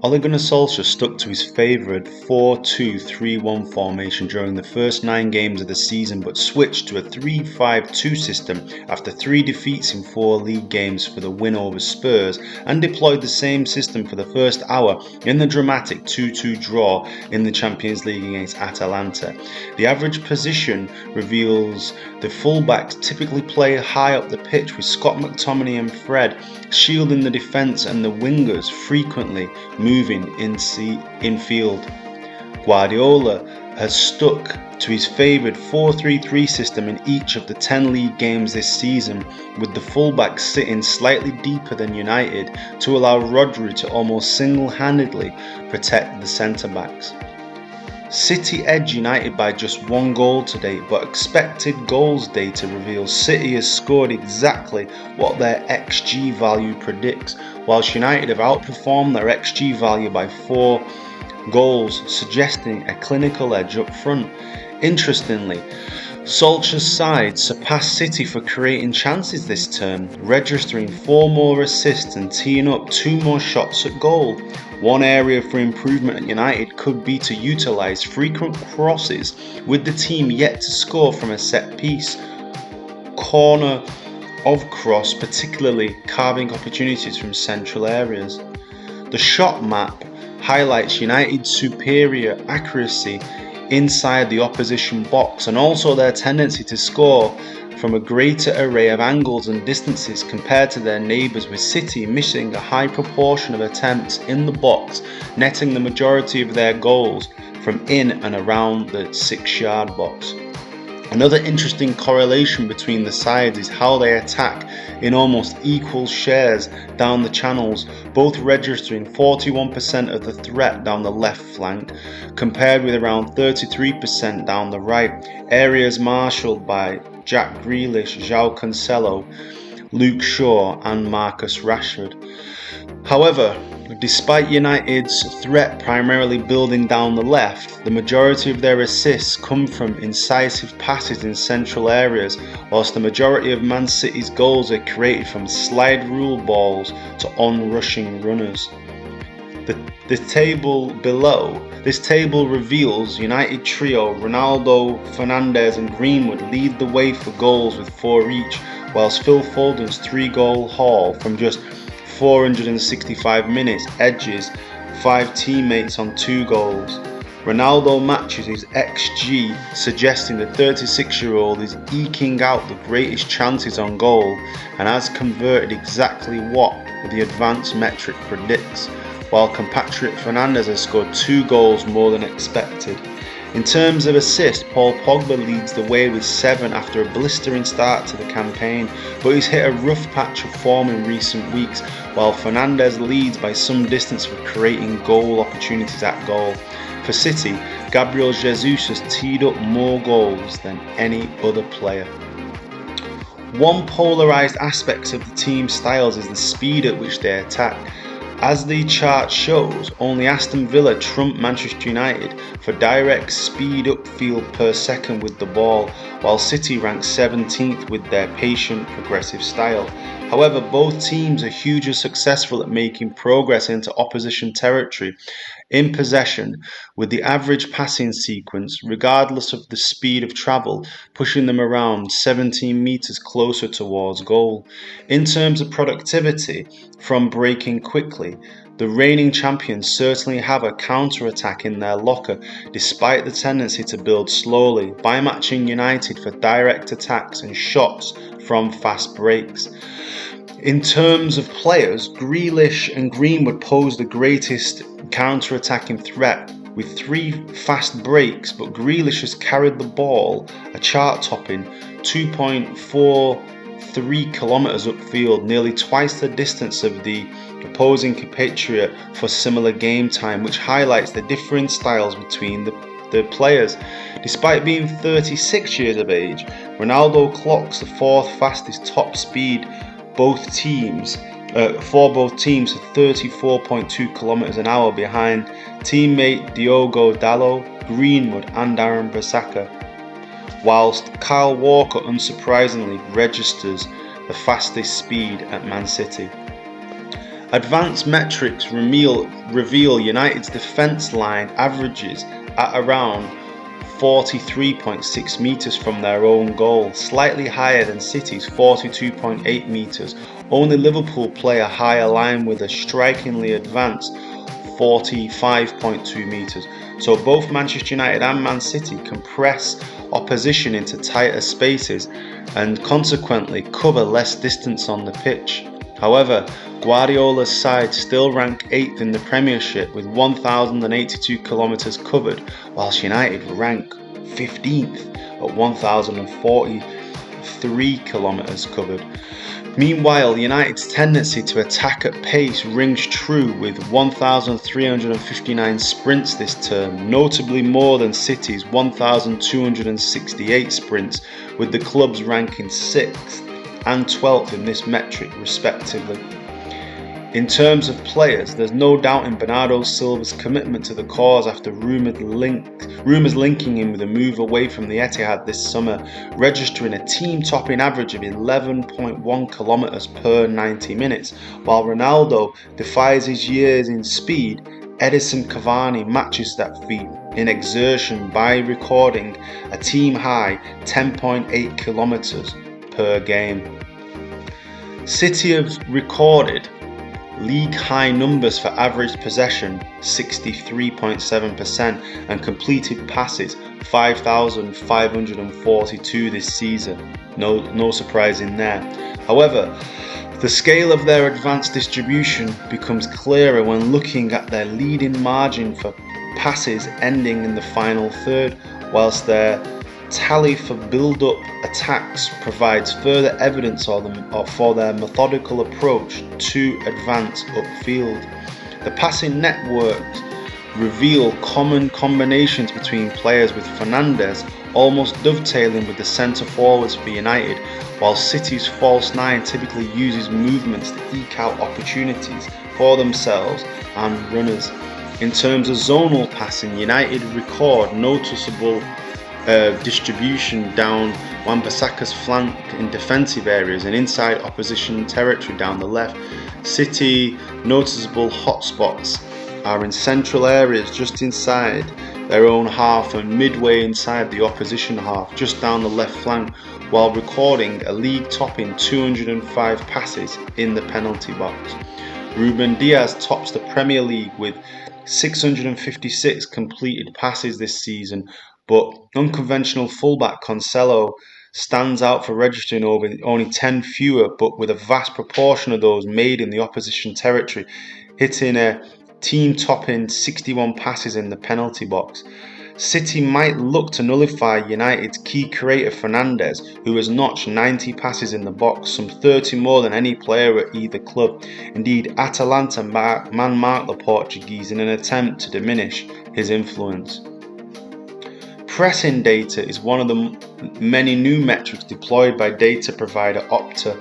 Ole Gunnar Solskjaer stuck to his favourite 4-2-3-1 formation during the first 9 games of the season, but switched to a 3-5-2 system after 3 defeats in 4 league games for the win over Spurs, and deployed the same system for the first hour in the dramatic 2-2 draw in the Champions League against Atalanta. The average position reveals the fullbacks typically play high up the pitch, with Scott McTominay and Fred shielding the defence and the wingers frequently moving infield. Guardiola has stuck to his favoured 4-3-3 system in each of the 10 league games this season, with the fullbacks sitting slightly deeper than United to allow Rodri to almost single-handedly protect the centre-backs. City edge United by just 1 goal to date, but expected goals data reveals City has scored exactly what their XG value predicts, whilst United have outperformed their XG value by 4 goals, suggesting a clinical edge up front. Interestingly, Solskjaer's side surpassed City for creating chances this term, registering 4 more assists and teeing up 2 more shots at goal. One area for improvement at United could be to utilise frequent crosses, with the team yet to score from a set piece. Corner of cross, particularly carving opportunities from central areas. The shot map highlights United's superior accuracy inside the opposition box, and also their tendency to score from a greater array of angles and distances compared to their neighbours, with City missing a high proportion of attempts in the box, netting the majority of their goals from in and around the 6-yard box. Another interesting correlation between the sides is how they attack in almost equal shares down the channels, both registering 41% of the threat down the left flank, compared with around 33% down the right, areas marshalled by Jack Grealish, João Cancelo, Luke Shaw and Marcus Rashford. However, despite United's threat primarily building down the left, the majority of their assists come from incisive passes in central areas, whilst the majority of Man City's goals are created from slide rule balls to on-rushing runners. This table reveals United trio Ronaldo, Fernandes and Greenwood lead the way for goals with 4 each, whilst Phil Foden's 3-goal haul from just 465 minutes edges 5 teammates on 2 goals. Ronaldo matches his XG, suggesting the 36-year-old is eking out the greatest chances on goal and has converted exactly what the advanced metric predicts, while compatriot Fernandes has scored 2 goals more than expected. In terms of assists, Paul Pogba leads the way with 7 after a blistering start to the campaign, but he's hit a rough patch of form in recent weeks, while Fernandes leads by some distance for creating goal opportunities at goal. For City, Gabriel Jesus has teed up more goals than any other player. One polarised aspect of the team's styles is the speed at which they attack. As the chart shows, only Aston Villa trump Manchester United for direct speed upfield per second with the ball, while City ranks 17th with their patient, progressive style. However, both teams are hugely successful at making progress into opposition territory in possession, with the average passing sequence, regardless of the speed of travel, pushing them around 17 metres closer towards goal. In terms of productivity from breaking quickly, the reigning champions certainly have a counter-attack in their locker, despite the tendency to build slowly, by matching United for direct attacks and shots from fast breaks. In terms of players, Grealish and Greenwood pose the greatest counter-attacking threat with 3 fast breaks, but Grealish has carried the ball a chart-topping 2.43 kilometres upfield, nearly twice the distance of the opposing compatriot for similar game time, which highlights the differing styles between the players. Despite being 36 years of age, Ronaldo clocks the 4th fastest top speed for both teams at 34.2 kilometers an hour behind teammate Diogo Dalot, Greenwood and Aaron Bissaka, whilst Kyle Walker unsurprisingly registers the fastest speed at Man City. Advanced metrics reveal United's defence line averages at around 43.6 metres from their own goal, slightly higher than City's 42.8 metres. Only Liverpool play a higher line with a strikingly advanced 45.2 metres. So both Manchester United and Man City can press opposition into tighter spaces and consequently cover less distance on the pitch. However, Guardiola's side still rank 8th in the Premiership with 1,082 kilometres covered, whilst United rank 15th at 1,043 kilometres covered. Meanwhile, United's tendency to attack at pace rings true with 1,359 sprints this term, notably more than City's 1,268 sprints, with the clubs ranking 6th and 12th in this metric respectively. In terms of players, there's no doubting Bernardo Silva's commitment to the cause after rumours linking him with a move away from the Etihad this summer, registering a team-topping average of 11.1 kilometres per 90 minutes. While Ronaldo defies his years in speed, Edinson Cavani matches that feat in exertion by recording a team-high 10.8 kilometres per game. City have recorded league-high numbers for average possession 63.7% and completed passes 5,542 this season. No surprise in there. However, the scale of their advanced distribution becomes clearer when looking at their leading margin for passes ending in the final third, whilst their tally for build-up attacks provides further evidence for their methodical approach to advance upfield. The passing networks reveal common combinations between players, with Fernandes almost dovetailing with the centre forwards for United, while City's false nine typically uses movements to eke out opportunities for themselves and runners. In terms of zonal passing, United record noticeable distribution down Wan-Bissaka's flank in defensive areas and inside opposition territory down the left. City noticeable hotspots are in central areas just inside their own half and midway inside the opposition half just down the left flank, while recording a league-topping 205 passes in the penalty box. Ruben Dias tops the Premier League with 656 completed passes this season, but unconventional fullback Cancelo stands out for registering over only 10 fewer, but with a vast proportion of those made in the opposition territory, hitting a team-topping 61 passes in the penalty box. City might look to nullify United's key creator Fernandes, who has notched 90 passes in the box, some 30 more than any player at either club. Indeed, Atalanta man-marked the Portuguese in an attempt to diminish his influence. Pressing data is one of the many new metrics deployed by data provider Opta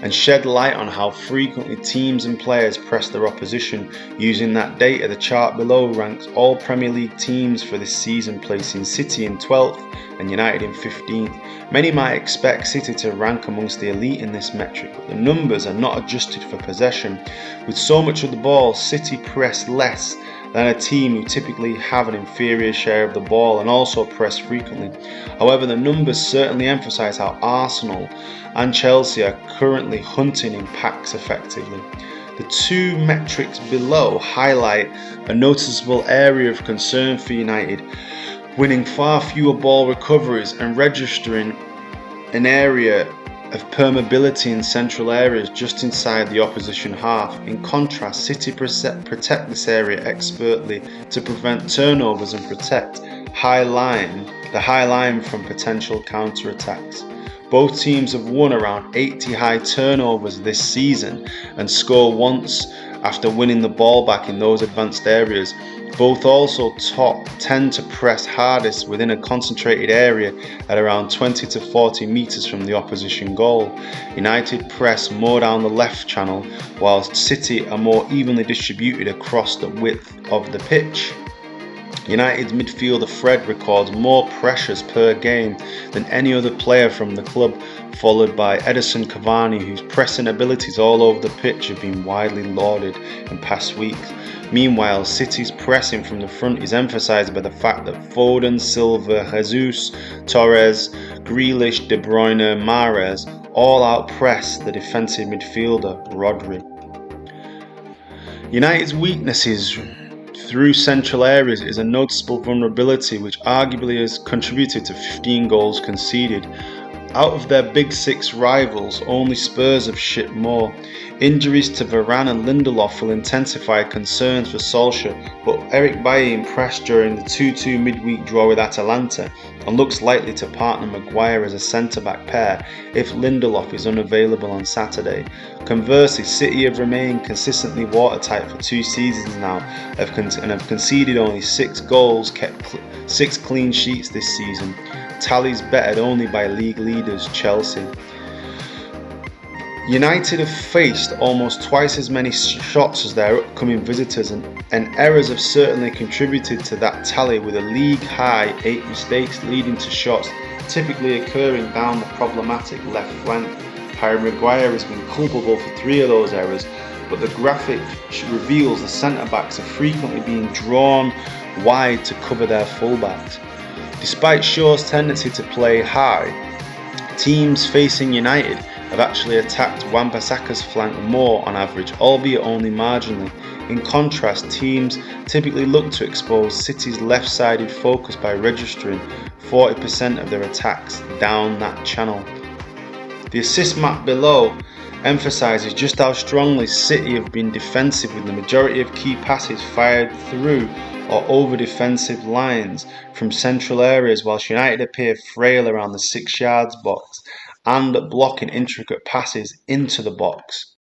and shed light on how frequently teams and players press their opposition. Using that data, the chart below ranks all Premier League teams for this season, placing City in 12th and United in 15th. Many might expect City to rank amongst the elite in this metric, but the numbers are not adjusted for possession. With so much of the ball, City press less than a team who typically have an inferior share of the ball and also press frequently. However, the numbers certainly emphasise how Arsenal and Chelsea are currently hunting in packs effectively. The two metrics below highlight a noticeable area of concern for United, winning far fewer ball recoveries and registering an area of permeability in central areas just inside the opposition half. In contrast, City protect this area expertly to prevent turnovers and protect the high line from potential counter-attacks. Both teams have won around 80 high turnovers this season and score once after winning the ball back in those advanced areas. Both also tend to press hardest within a concentrated area at around 20 to 40 metres from the opposition goal. United press more down the left channel, whilst City are more evenly distributed across the width of the pitch. United's midfielder Fred records more pressures per game than any other player from the club, followed by Edison Cavani, whose pressing abilities all over the pitch have been widely lauded in past weeks. Meanwhile, City's pressing from the front is emphasised by the fact that Foden, Silva, Jesus, Torres, Grealish, De Bruyne, Mahrez all outpress the defensive midfielder Rodri. United's weaknesses through central areas is a noticeable vulnerability which arguably has contributed to 15 goals conceded. Out of their big six rivals, only Spurs have shipped more. Injuries to Varane and Lindelof will intensify concerns for Solskjaer, but Eric Bailly impressed during the 2-2 midweek draw with Atalanta and looks likely to partner Maguire as a centre-back pair if Lindelof is unavailable on Saturday. Conversely, City have remained consistently watertight for 2 seasons now and have conceded only 6 goals, kept 6 clean sheets this season. Tallies bettered only by league leaders Chelsea. United have faced almost twice as many shots as their upcoming visitors, and errors have certainly contributed to that tally, with a league-high 8 mistakes leading to shots typically occurring down the problematic left flank. Harry Maguire has been culpable for 3 of those errors, but the graphic reveals the centre-backs are frequently being drawn wide to cover their full-backs. Despite Shaw's tendency to play high, teams facing United have actually attacked Wan-Bissaka's flank more on average, albeit only marginally. In contrast, teams typically look to expose City's left-sided focus by registering 40% of their attacks down that channel. The assist map below emphasises just how strongly City have been defensive, with the majority of key passes fired through or over defensive lines from central areas, whilst United appear frail around the 6 yards box and blocking intricate passes into the box.